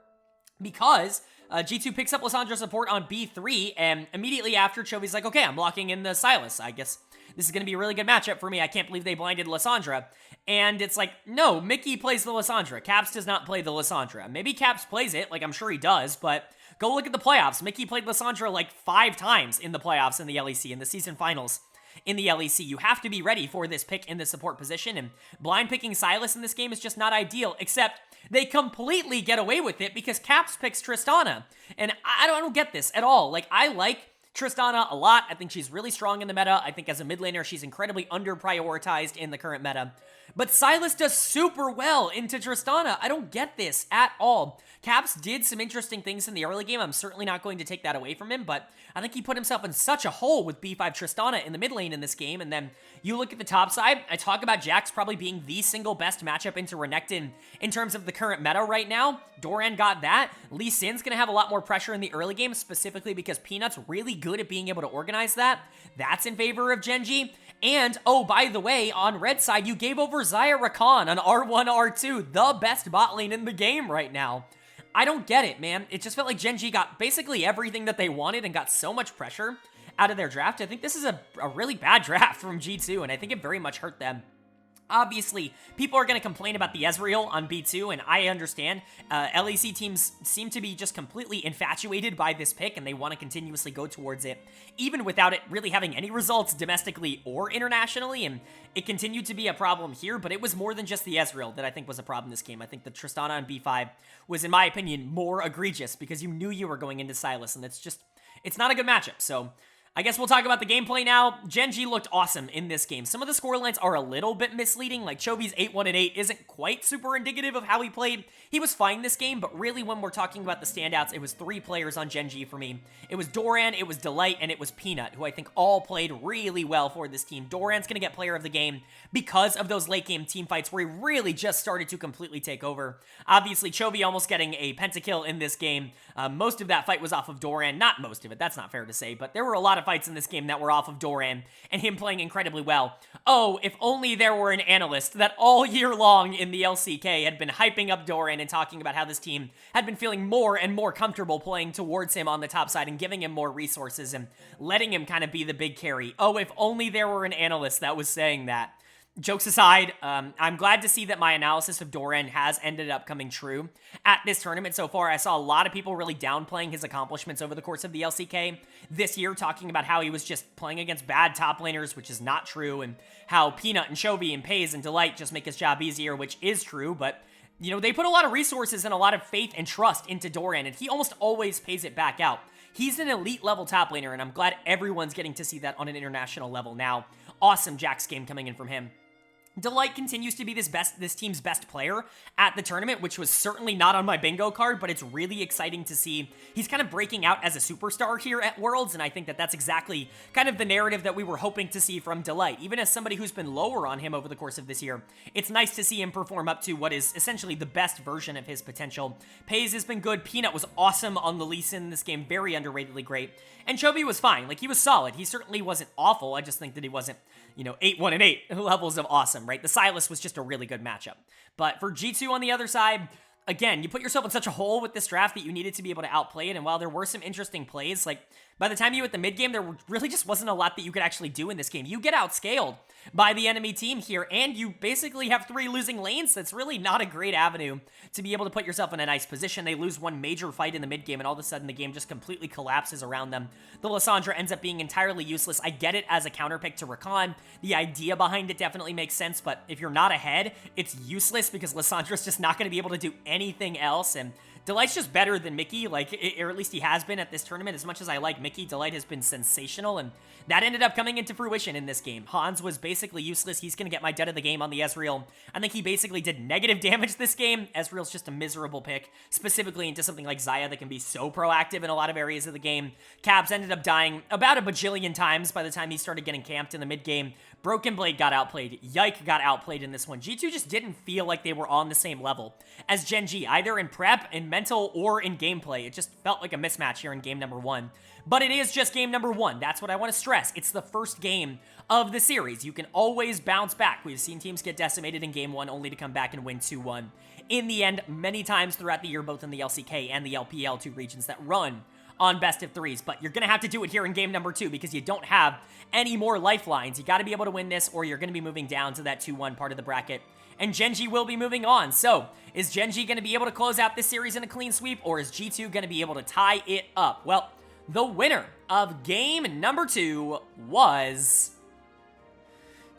Speaker 1: because G2 picks up Lissandra support on B3, and immediately after, Chovy's like, okay, I'm locking in the Sylas. I guess this is going to be a really good matchup for me. I can't believe they blinded Lissandra. And it's like, no, Mickey plays the Lissandra. Caps does not play the Lissandra. Maybe Caps plays it, like I'm sure he does, but go look at the playoffs. Mickey played Lissandra like 5 times in the playoffs in the LEC, in the season finals in the LEC. You have to be ready for this pick in the support position, and blind picking Sylas in this game is just not ideal, except they completely get away with it because Caps picks Tristana. And I don't get this at all. Like, I like Tristana a lot. I think she's really strong in the meta. I think as a mid laner, she's incredibly under-prioritized in the current meta. But Sylas does super well into Tristana. I don't get this at all. Caps did some interesting things in the early game. I'm certainly not going to take that away from him, but I think he put himself in such a hole with B5 Tristana in the mid lane in this game. And then you look at the top side, I talk about Jax probably being the single best matchup into Renekton in terms of the current meta right now. Doran got that. Lee Sin's going to have a lot more pressure in the early game, specifically because Peanut's really good at being able to organize that. That's in favor of Gen.G. And, oh, by the way, on red side, you gave over Xayah Rakan on R1, R2, the best bot lane in the game right now. I don't get it, man. It just felt like Gen.G got basically everything that they wanted and got so much pressure out of their draft. I think this is a really bad draft from G2, and I think it very much hurt them. Obviously, people are going to complain about the Ezreal on B2, and I understand. LEC teams seem to be just completely infatuated by this pick, and they want to continuously go towards it, even without it really having any results domestically or internationally, and it continued to be a problem here, but it was more than just the Ezreal that I think was a problem in this game. I think the Tristana on B5 was, in my opinion, more egregious, because you knew you were going into Sylas, and it's not a good matchup, so I guess we'll talk about the gameplay now. Gen.G looked awesome in this game. Some of the scorelines are a little bit misleading, like Chovy's 8-1-8 isn't quite super indicative of how he played. He was fine this game, but really when we're talking about the standouts, it was 3 players on Gen.G for me. It was Doran, it was Delight, and it was Peanut, who I think all played really well for this team. Doran's going to get player of the game because of those late game team fights where he really just started to completely take over. Obviously, Chovy almost getting a pentakill in this game. Most of that fight was off of Doran. Not most of it, that's not fair to say, but there were a lot of fights in this game that were off of Doran and him playing incredibly well. Oh, if only there were an analyst that all year long in the LCK had been hyping up Doran and talking about how this team had been feeling more and more comfortable playing towards him on the top side and giving him more resources and letting him kind of be the big carry. Oh, if only there were an analyst that was saying that. Jokes aside, I'm glad to see that my analysis of Doran has ended up coming true at this tournament so far. I saw a lot of people really downplaying his accomplishments over the course of the LCK this year, talking about how he was just playing against bad top laners, which is not true, and how Peanut and Chovy and Paze and Delight just make his job easier, which is true, but you know, they put a lot of resources and a lot of faith and trust into Doran, and he almost always pays it back out. He's an elite level top laner, and I'm glad everyone's getting to see that on an international level now. Awesome Jax game coming in from him. Delight continues to be this team's best player at the tournament, which was certainly not on my bingo card, but it's really exciting to see. He's kind of breaking out as a superstar here at Worlds, and I think that that's exactly kind of the narrative that we were hoping to see from Delight. Even as somebody who's been lower on him over the course of this year, it's nice to see him perform up to what is essentially the best version of his potential. Paze has been good. Peanut was awesome on the Lee Sin in this game, very underratedly great. And Chovy was fine. Like, he was solid. He certainly wasn't awful. I just think that he wasn't, 8-1-8 levels of awesome, right? The Sylas was just a really good matchup. But for G2 on the other side, again, you put yourself in such a hole with this draft that you needed to be able to outplay it, and while there were some interesting plays, like, By the time you hit the mid game, there really just wasn't a lot that you could actually do in this game. You get outscaled by the enemy team here, and you basically have 3 losing lanes. That's really not a great avenue to be able to put yourself in a nice position. They lose one major fight in the mid game, and all of a sudden the game just completely collapses around them. The Lissandra ends up being entirely useless. I get it as a counterpick to Rakan. The idea behind it definitely makes sense, but if you're not ahead, it's useless because Lissandra's just not going to be able to do anything else, and Delight's just better than Mickey, or at least he has been at this tournament. As much as I like Mickey, Delight has been sensational, and that ended up coming into fruition in this game. Hans was basically useless. He's going to get my dead of the game on the Ezreal. I think he basically did negative damage this game. Ezreal's just a miserable pick, specifically into something like Xayah that can be so proactive in a lot of areas of the game. Cabs ended up dying about a bajillion times by the time he started getting camped in the mid game. Broken Blade got outplayed. Yike got outplayed in this one. G2 just didn't feel like they were on the same level as Gen.G, either in prep, in mental, or in gameplay. It just felt like a mismatch here in game number 1. But it is just game number 1. That's what I want to stress. It's the first game of the series. You can always bounce back. We've seen teams get decimated in game 1 only to come back and win 2-1. In the end, many times throughout the year, both in the LCK and the LPL, 2 regions that run on best of 3s, but you're going to have to do it here in game number 2 because you don't have any more lifelines. You got to be able to win this, or you're going to be moving down to that 2-1 part of the bracket, and Gen.G will be moving on. So, is Gen.G going to be able to close out this series in a clean sweep, or is G2 going to be able to tie it up? Well, the winner of game number 2 was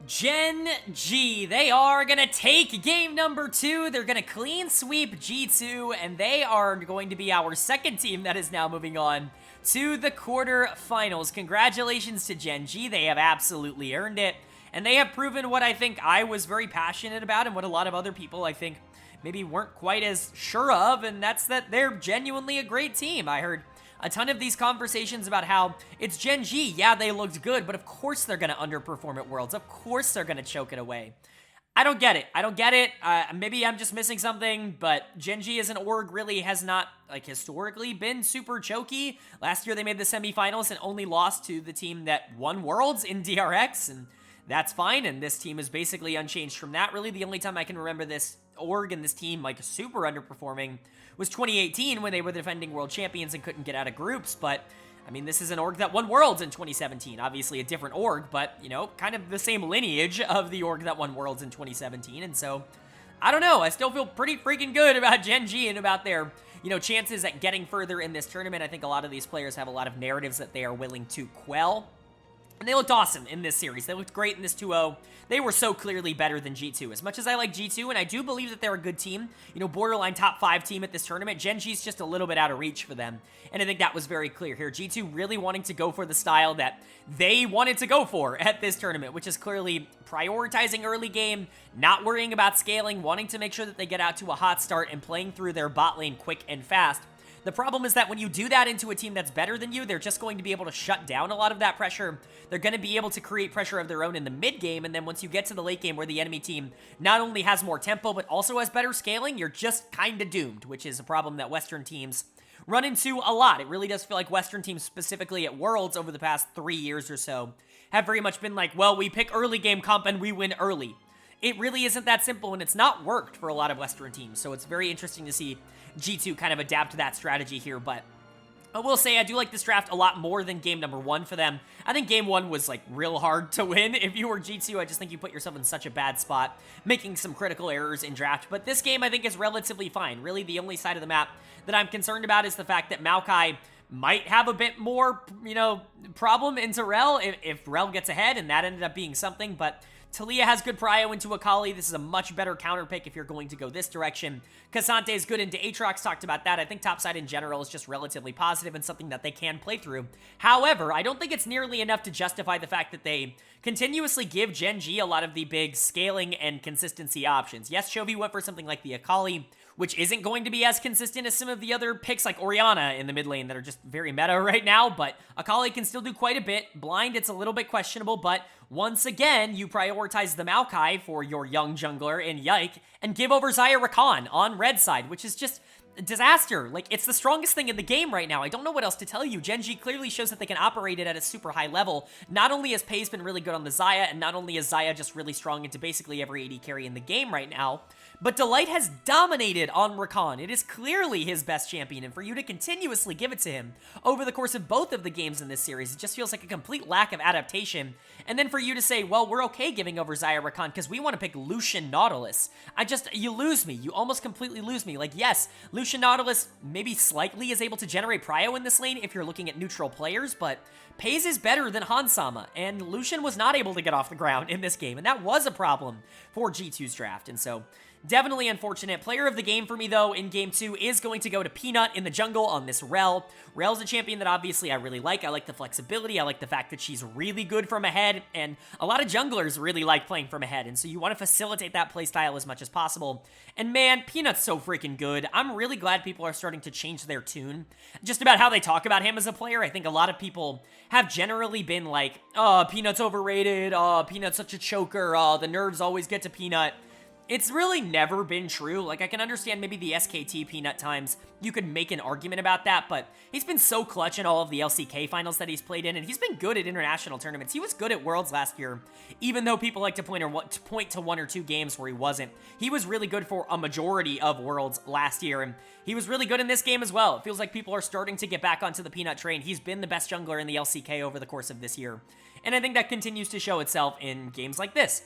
Speaker 1: Gen.G. They are going to take game number 2. They're going to clean sweep G2, and they are going to be our second team that is now moving on to the quarterfinals. Congratulations to Gen.G. They have absolutely earned it, and they have proven what I think I was very passionate about and what a lot of other people I think maybe weren't quite as sure of, and that's that they're genuinely a great team. I heard a ton of these conversations about how it's Gen.G. Yeah, they looked good, but of course they're going to underperform at Worlds. Of course they're going to choke it away. I don't get it. I don't get it. Maybe I'm just missing something, but Gen.G as an org really has not, historically been super choky. Last year they made the semifinals and only lost to the team that won Worlds in DRX, and that's fine, and this team is basically unchanged from that. Really, the only time I can remember this org and this team, super underperforming was 2018 when they were the defending world champions and couldn't get out of groups, but I mean, this is an org that won Worlds in 2017. Obviously a different org, but, kind of the same lineage of the org that won Worlds in 2017, and so, I don't know, I still feel pretty freaking good about Gen.G and about their, chances at getting further in this tournament. I think a lot of these players have a lot of narratives that they are willing to quell. And they looked awesome in this series. They looked great in this 2-0. They were so clearly better than G2. As much as I like G2, and I do believe that they're a good team, borderline top 5 team at this tournament, Gen.G's just a little bit out of reach for them. And I think that was very clear here. G2 really wanting to go for the style that they wanted to go for at this tournament, which is clearly prioritizing early game, not worrying about scaling, wanting to make sure that they get out to a hot start and playing through their bot lane quick and fast. The problem is that when you do that into a team that's better than you, they're just going to be able to shut down a lot of that pressure. They're going to be able to create pressure of their own in the mid game, and then once you get to the late game where the enemy team not only has more tempo, but also has better scaling, you're just kind of doomed, which is a problem that Western teams run into a lot. It really does feel like Western teams, specifically at Worlds over the past 3 years or so, have very much been like, well, we pick early game comp and we win early. It really isn't that simple, and it's not worked for a lot of Western teams, so it's very interesting to see G2 kind of adapt to that strategy here, but I will say I do like this draft a lot more than game number 1 for them. I think game 1 was, real hard to win. If you were G2, I just think you put yourself in such a bad spot, making some critical errors in draft, but this game I think is relatively fine. Really, the only side of the map that I'm concerned about is the fact that Maokai might have a bit more, problem into Rel if Rel gets ahead, and that ended up being something, but Talia has good prio into Akali. This is a much better counter pick if you're going to go this direction. Cassante is good into Aatrox, talked about that. I think topside in general is just relatively positive and something that they can play through. However, I don't think it's nearly enough to justify the fact that they continuously give Gen.G a lot of the big scaling and consistency options. Yes, Chovy went for something like the Akali, which isn't going to be as consistent as some of the other picks like Orianna in the mid lane that are just very meta right now, but Akali can still do quite a bit. Blind, it's a little bit questionable, but once again, you prioritize the Maokai for your young jungler in Yike and give over Xayah Rakan on red side, which is just, disaster. Like, it's the strongest thing in the game right now. I don't know what else to tell you. Gen.G clearly shows that they can operate it at a super high level. Not only has Pei's been really good on the Xayah, and not only is Xayah just really strong into basically every AD carry in the game right now, but Delight has dominated on Rakan. It is clearly his best champion, and for you to continuously give it to him over the course of both of the games in this series, it just feels like a complete lack of adaptation. And then for you to say, well, we're okay giving over Xayah Rakan because we want to pick Lucian Nautilus. You lose me. You almost completely lose me. Like, yes, Lucian Nautilus maybe slightly is able to generate prio in this lane if you're looking at neutral players, but Pei's is better than Hansama, and Lucian was not able to get off the ground in this game, and that was a problem for G2's draft, and so definitely unfortunate. Player of the game for me, though, in Game 2 is going to go to Peanut in the jungle on this Rell. Rell's a champion that obviously I really like. I like the flexibility. I like the fact that she's really good from ahead, and a lot of junglers really like playing from ahead, and so you want to facilitate that playstyle as much as possible. And man, Peanut's so freaking good. I'm really glad people are starting to change their tune just about how they talk about him as a player. I think a lot of people have generally been like, oh, Peanut's overrated, oh, Peanut's such a choker, oh, the nerves always get to Peanut. It's really never been true. Like, I can understand maybe the SKT Peanut times, you could make an argument about that, but he's been so clutch in all of the LCK finals that he's played in, and he's been good at international tournaments. He was good at Worlds last year, even though people like to point to 1 or 2 games where he wasn't. He was really good for a majority of Worlds last year, and he was really good in this game as well. It feels like people are starting to get back onto the Peanut train. He's been the best jungler in the LCK over the course of this year, and I think that continues to show itself in games like this.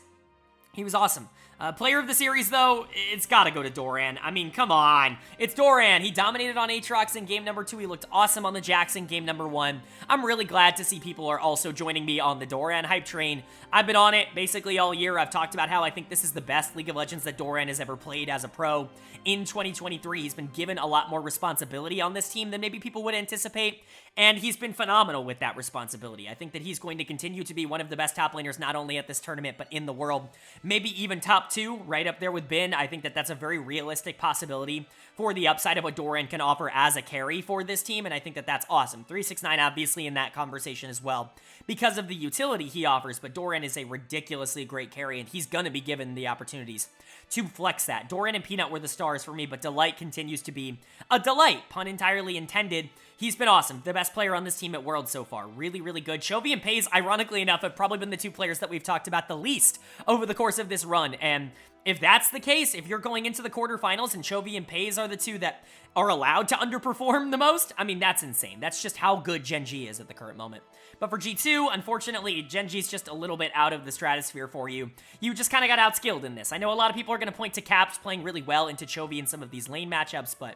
Speaker 1: He was awesome. Player of the series, though, it's gotta go to Doran. I mean, come on. It's Doran. He dominated on Aatrox in game number 2. He looked awesome on the Jax in game number 1. I'm really glad to see people are also joining me on the Doran hype train. I've been on it basically all year. I've talked about how I think this is the best League of Legends that Doran has ever played as a pro. In 2023, he's been given a lot more responsibility on this team than maybe people would anticipate, and he's been phenomenal with that responsibility. I think that he's going to continue to be one of the best top laners, not only at this tournament, but in the world. Maybe even top 2, right up there with Bin. I think that that's a very realistic possibility for the upside of what Doran can offer as a carry for this team, and I think that that's awesome. 369 obviously in that conversation as well, because of the utility he offers, but Doran is a ridiculously great carry, and he's gonna be given the opportunities to flex that. Doran and Peanut were the stars for me, but Delight continues to be a delight, pun entirely intended. He's been awesome. The best player on this team at Worlds so far. Really, really good. Chovy and Pei's, ironically enough, have probably been the 2 players that we've talked about the least over the course of this run, and if that's the case, if you're going into the quarterfinals and Chovy and Pei's are the 2 that are allowed to underperform the most, I mean, that's insane. That's just how good Gen.G is at the current moment. But for G2, unfortunately, Gen.G's just a little bit out of the stratosphere for you. You just kind of got outskilled in this. I know a lot of people are going to point to Caps playing really well into Chovy in some of these lane matchups, but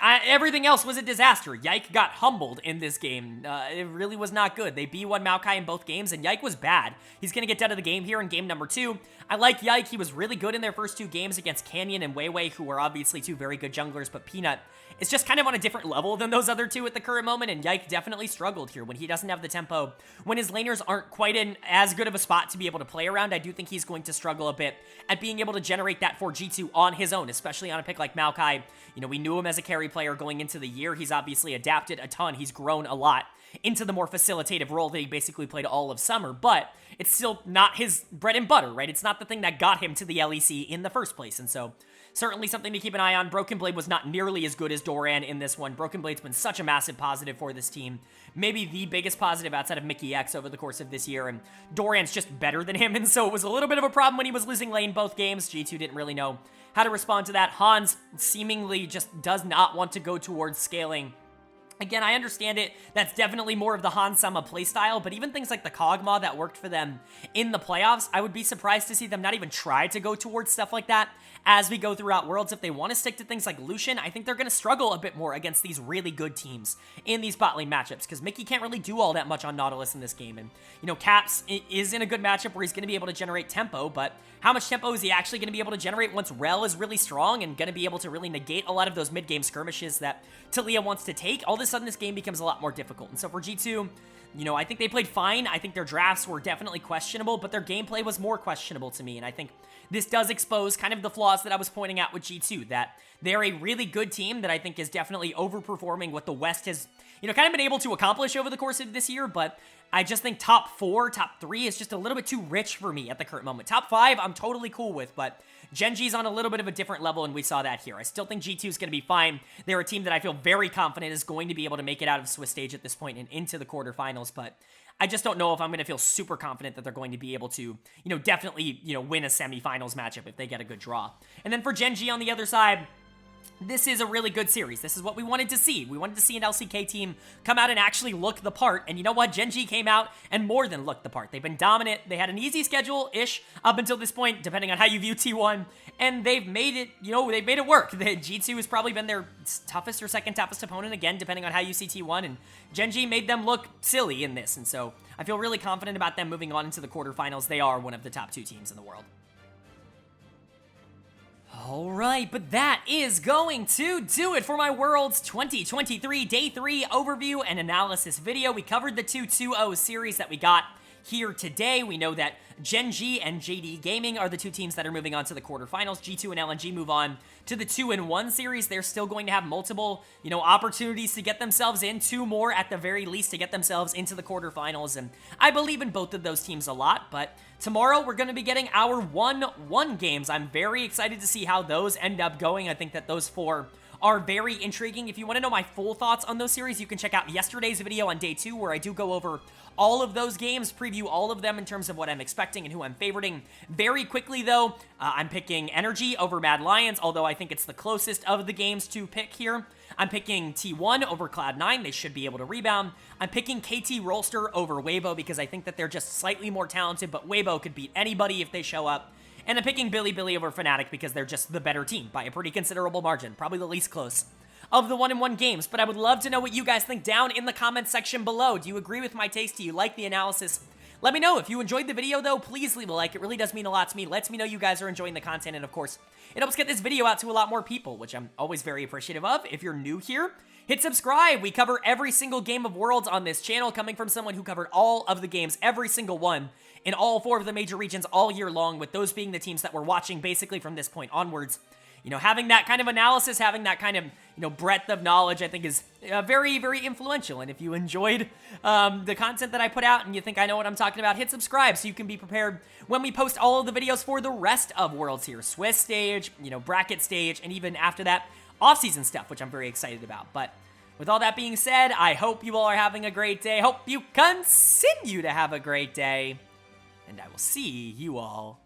Speaker 1: everything else was a disaster. Yike got humbled in this game. It really was not good. They B1 Maokai in both games, and Yike was bad. He's going to get out of the game here in game number 2. I like Yike. He was really good in their first 2 games against Canyon and Weiwei, who are obviously 2 very good junglers, but Peanut is just kind of on a different level than those other 2 at the current moment, and Yike definitely struggled here when he doesn't have the tempo. When his laners aren't quite in as good of a spot to be able to play around, I do think he's going to struggle a bit at being able to generate that for G2 on his own, especially on a pick like Maokai. You know, we knew him as a carry player going into the year. He's obviously adapted a ton. He's grown a lot into the more facilitative role that he basically played all of summer, but it's still not his bread and butter, right? It's not the thing that got him to the LEC in the first place, and so certainly something to keep an eye on. Broken Blade was not nearly as good as Doran in this one. Broken Blade's been such a massive positive for this team. Maybe the biggest positive outside of Mickey X over the course of this year, and Doran's just better than him, and so it was a little bit of a problem when he was losing lane both games. G2 didn't really know how to respond to that. Hans seemingly just does not want to go towards scaling. Again, I understand it. That's definitely more of the Hansama playstyle, but even things like the Kog'Maw that worked for them in the playoffs, I would be surprised to see them not even try to go towards stuff like that as we go throughout Worlds. If they want to stick to things like Lucian, I think they're going to struggle a bit more against these really good teams in these bot lane matchups, because Mickey can't really do all that much on Nautilus in this game, and, you know, Caps is in a good matchup where he's going to be able to generate tempo, but how much tempo is he actually going to be able to generate once Rell is really strong and going to be able to really negate a lot of those mid-game skirmishes that Taliyah wants to take? All of a sudden, this game becomes a lot more difficult. And so for G2, you know, I think they played fine. I think their drafts were definitely questionable, but their gameplay was more questionable to me. And I think this does expose kind of the flaws that I was pointing out with G2, that they're a really good team that I think is definitely overperforming what the West has, you know, kind of been able to accomplish over the course of this year, but I just think top 4, top 3 is just a little bit too rich for me at the current moment. Top 5, I'm totally cool with, but Gen.G's on a little bit of a different level, and we saw that here. I still think G2 is going to be fine. They're a team that I feel very confident is going to be able to make it out of Swiss stage at this point and into the quarterfinals, but I just don't know if I'm going to feel super confident that they're going to be able to, definitely, win a semifinals matchup if they get a good draw. And then for Gen.G on the other side, this is a really good series. This is what we wanted to see. We wanted to see an LCK team come out and actually look the part. And you know what? Gen.G came out and more than looked the part. They've been dominant. They had an easy schedule-ish up until this point, depending on how you view T1. And they've made it, they've made it work. The G2 has probably been their toughest or second toughest opponent, again, depending on how you see T1. And Gen.G made them look silly in this. And so I feel really confident about them moving on into the quarterfinals. They are one of the top 2 teams in the world. Alright, but that is going to do it for my Worlds 2023 Day 3 overview and analysis video. We covered the 2-2-0 series that we got here today. We know that Gen.G and JD Gaming are the 2 teams that are moving on to the quarterfinals. G2 and LNG move on to the 2-1 series. They're still going to have multiple, opportunities to get themselves in, 2 more at the very least to get themselves into the quarterfinals, and I believe in both of those teams a lot, but tomorrow we're going to be getting our 1-1 games. I'm very excited to see how those end up going. I think that those 4 are very intriguing. If you want to know my full thoughts on those series, you can check out yesterday's video on Day 2, where I do go over all of those games, preview all of them in terms of what I'm expecting and who I'm favoriting. Very quickly, though, I'm picking LNG over Mad Lions, although I think it's the closest of the games to pick here. I'm picking T1 over Cloud9. They should be able to rebound. I'm picking KT Rolster over Weibo because I think that they're just slightly more talented, but Weibo could beat anybody if they show up. And I'm picking Billy over Fnatic because they're just the better team by a pretty considerable margin, probably the least close of the 1-1 games. But I would love to know what you guys think down in the comments section below. Do you agree with my taste? Do you like the analysis? Let me know. If you enjoyed the video, though, please leave a like. It really does mean a lot to me. Lets me know you guys are enjoying the content, and of course, it helps get this video out to a lot more people, which I'm always very appreciative of. If you're new here, hit subscribe. We cover every single game of Worlds on this channel, coming from someone who covered all of the games, every single one, in all 4 of the major regions all year long, with those being the teams that we're watching basically from this point onwards. Having that kind of analysis, having that kind of, breadth of knowledge, I think is very, very influential. And if you enjoyed the content that I put out and you think I know what I'm talking about, hit subscribe so you can be prepared when we post all of the videos for the rest of Worlds here. Swiss stage, bracket stage, and even after that, off-season stuff, which I'm very excited about. But with all that being said, I hope you all are having a great day. Hope you continue to have a great day. And I will see you all